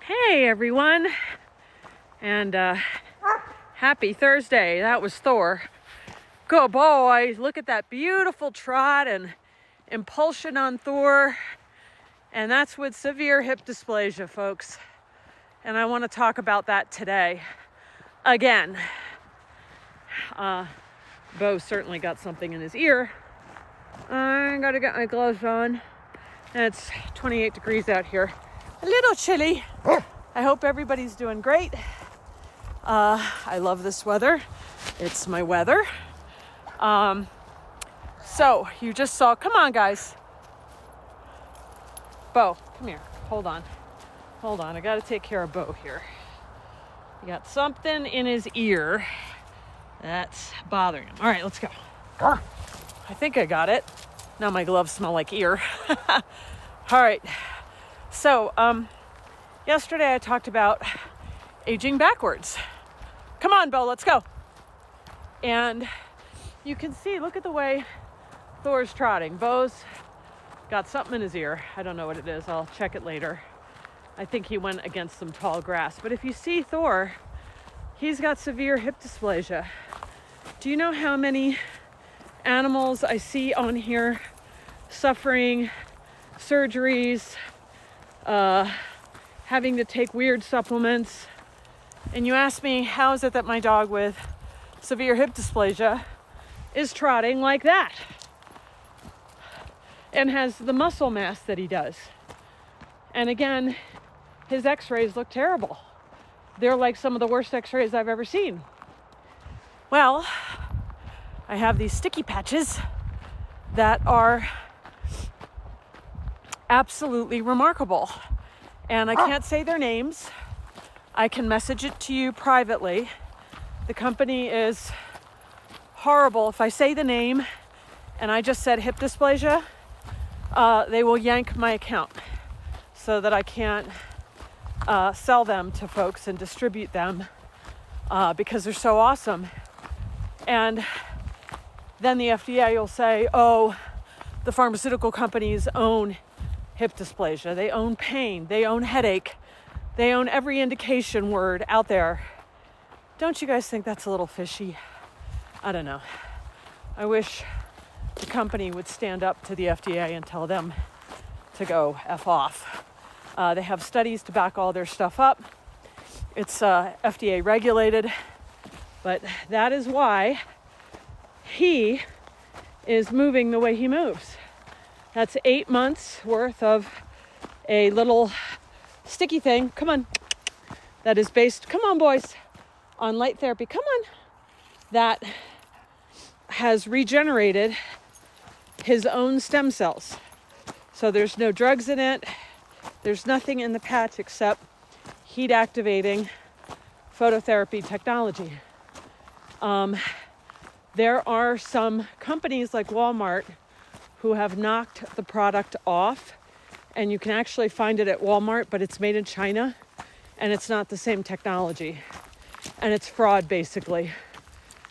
Hey everyone, and happy Thursday. That was Thor. Good boy. Look at that beautiful trot and impulsion on Thor. And that's with severe hip dysplasia, folks. And I want to talk about that today. Again, Bo certainly got something in his ear. I gotta get my gloves on. And it's 28 degrees out here. A little chilly. I hope everybody's doing great. I love this weather. It's my weather. So you just saw, come on guys. Bo, come here. Hold on. I gotta take care of Bo here. He got something in his ear that's bothering him. All right, let's go. I think I got it. Now my gloves smell like ear. All right. So, yesterday I talked about aging backwards. Come on, Bo, let's go. And you can see, look at the way Thor's trotting. Bo's got something in his ear. I don't know what it is. I'll check it later. I think he went against some tall grass. But if you see Thor, he's got severe hip dysplasia. Do you know how many animals I see on here suffering surgeries, having to take weird supplements? And you ask me, how is it that my dog with severe hip dysplasia is trotting like that and has the muscle mass that he does? And again, his x-rays look terrible. They're like some of the worst x-rays I've ever seen. Well, I have these sticky patches that are absolutely remarkable. And I can't say their names. I can message it to you privately. The company is horrible. If I say the name and I just said hip dysplasia, they will yank my account so that I can't sell them to folks and distribute them because they're so awesome. And then the FDA will say, oh, the pharmaceutical companies own hip dysplasia. They own pain. They own headache. They own every indication word out there. Don't you guys think that's a little fishy? I don't know. I wish the company would stand up to the FDA and tell them to go F off. They have studies to back all their stuff up. It's FDA regulated, but that is why he is moving the way he moves. That's 8 months worth of a little sticky thing. Come on. That is based, come on boys, on light therapy. Come on. That has regenerated his own stem cells. So there's no drugs in it. There's nothing in the patch except heat activating phototherapy technology. There are some companies like Walmart who have knocked the product off, and you can actually find it at Walmart, but it's made in China and it's not the same technology and it's fraud basically.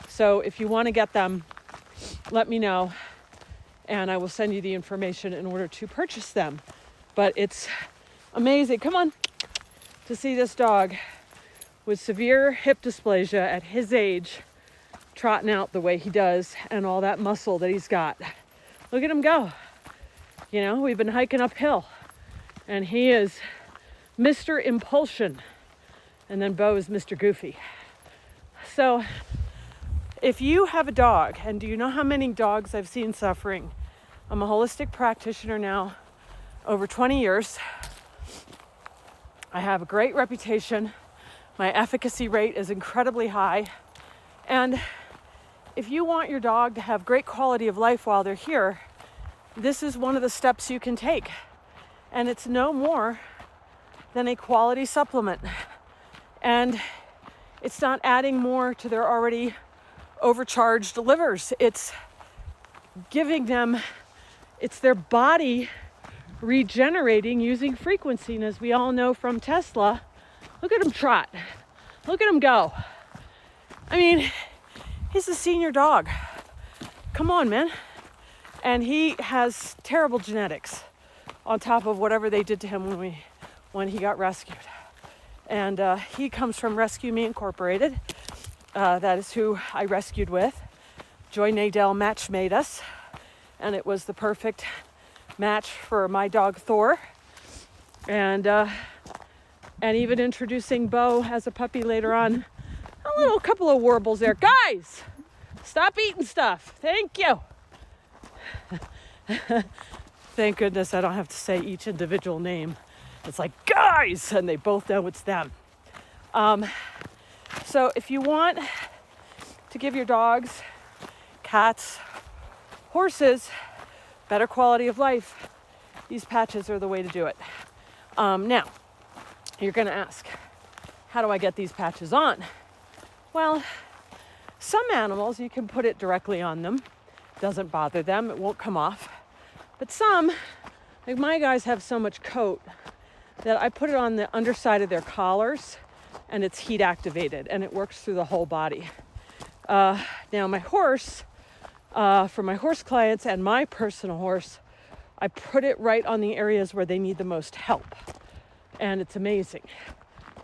So if you want to get them, let me know and I will send you the information in order to purchase them. But it's amazing, come on, to see this dog with severe hip dysplasia at his age trotting out the way he does and all that muscle that he's got. Look at him go. You know, we've been hiking uphill and he is Mr. Impulsion and then Bo is Mr. Goofy. So if you have a dog, and do you know how many dogs I've seen suffering? I'm a holistic practitioner now, over 20 years. I have a great reputation. My efficacy rate is incredibly high. And if you want your dog to have great quality of life while they're here, this is one of the steps you can take. And it's no more than a quality supplement. And it's not adding more to their already overcharged livers. It's giving them, it's their body regenerating using frequency. And as we all know from Tesla, look at him trot. Look at him go. I mean, he's a senior dog. Come on, man. And he has terrible genetics on top of whatever they did to him when he got rescued. And he comes from Rescue Me Incorporated. That is who I rescued with. Joy Nadell match made us, and it was the perfect match for my dog Thor. And even introducing Bo as a puppy later on. A little couple of warbles there. Guys, stop eating stuff. Thank you. Thank goodness I don't have to say each individual name. It's like, guys, and they both know it's them. So if you want to give your dogs, cats, horses better quality of life, these patches are the way to do it. Now, you're going to ask, how do I get these patches on? Well, some animals, you can put it directly on them. Doesn't bother them. It won't come off. But some, like my guys have so much coat that I put it on the underside of their collars, and it's heat activated, and it works through the whole body. Now my horse, for my horse clients and my personal horse, I put it right on the areas where they need the most help. And it's amazing.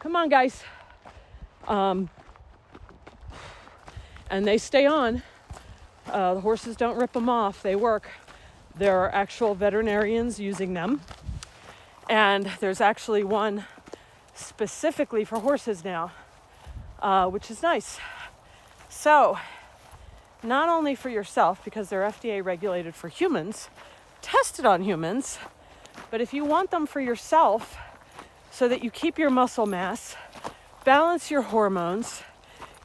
Come on, guys. And they stay on. The horses don't rip them off. They work. There are actual veterinarians using them. And there's actually one specifically for horses now, which is nice. So, not only for yourself, because they're FDA regulated for humans, tested on humans, but if you want them for yourself so that you keep your muscle mass, balance your hormones,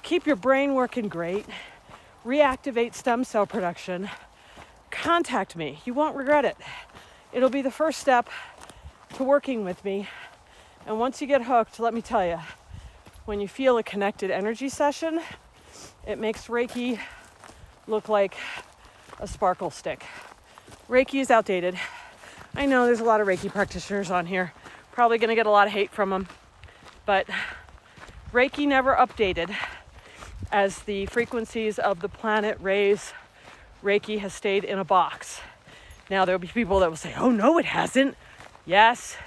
keep your brain working great, reactivate stem cell production, contact me. You won't regret it. It'll be the first step to working with me. And once you get hooked, let me tell you, when you feel a connected energy session, it makes Reiki look like a sparkle stick. Reiki is outdated. I know there's a lot of Reiki practitioners on here. Probably going to get a lot of hate from them. But Reiki never updated. As the frequencies of the planet raise, Reiki has stayed in a box. Now there'll be people that will say, oh no, it hasn't. Yes,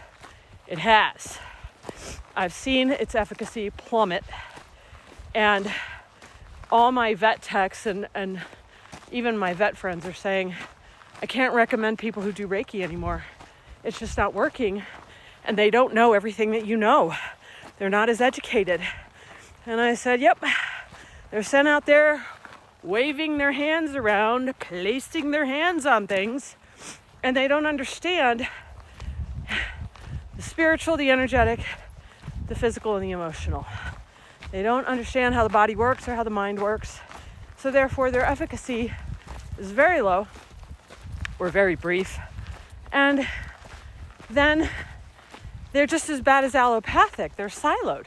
it has. I've seen its efficacy plummet. And all my vet techs and even my vet friends are saying, I can't recommend people who do Reiki anymore. It's just not working. And they don't know everything that you know. They're not as educated. And I said, yep, they're sent out there waving their hands around, placing their hands on things, and they don't understand the spiritual, the energetic, the physical, and the emotional. They don't understand how the body works or how the mind works. So therefore, their efficacy is very low or very brief. And then they're just as bad as allopathic. They're siloed.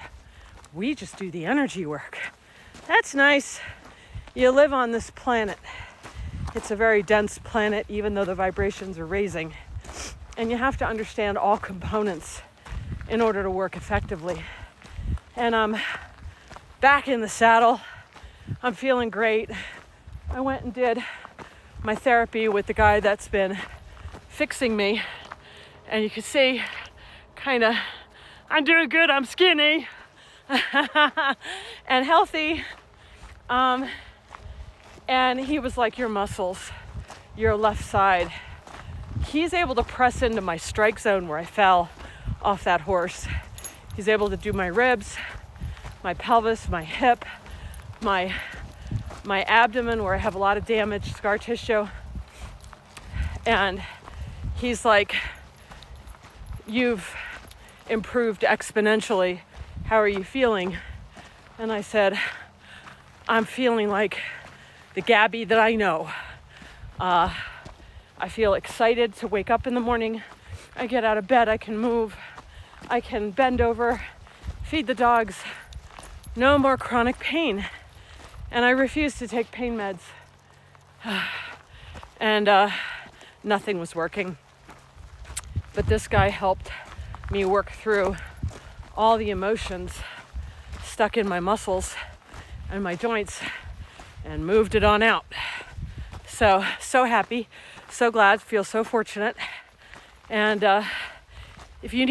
We just do the energy work. That's nice. You live on this planet. It's a very dense planet, even though the vibrations are raising. And you have to understand all components in order to work effectively. And I'm back in the saddle. I'm feeling great. I went and did my therapy with the guy that's been fixing me. And you can see, I'm doing good, I'm skinny and healthy. And he was like, your muscles, your left side. He's able to press into my strike zone where I fell off that horse. He's able to do my ribs, my pelvis, my hip, my abdomen where I have a lot of damaged scar tissue. And he's like, you've improved exponentially. How are you feeling? And I said, I'm feeling like the Gabby that I know. I feel excited to wake up in the morning. I get out of bed, I can move, I can bend over, feed the dogs. No more chronic pain. And I refuse to take pain meds. And nothing was working. But this guy helped me work through all the emotions stuck in my muscles and my joints and moved it on out. So happy, so glad, feel so fortunate. And if you need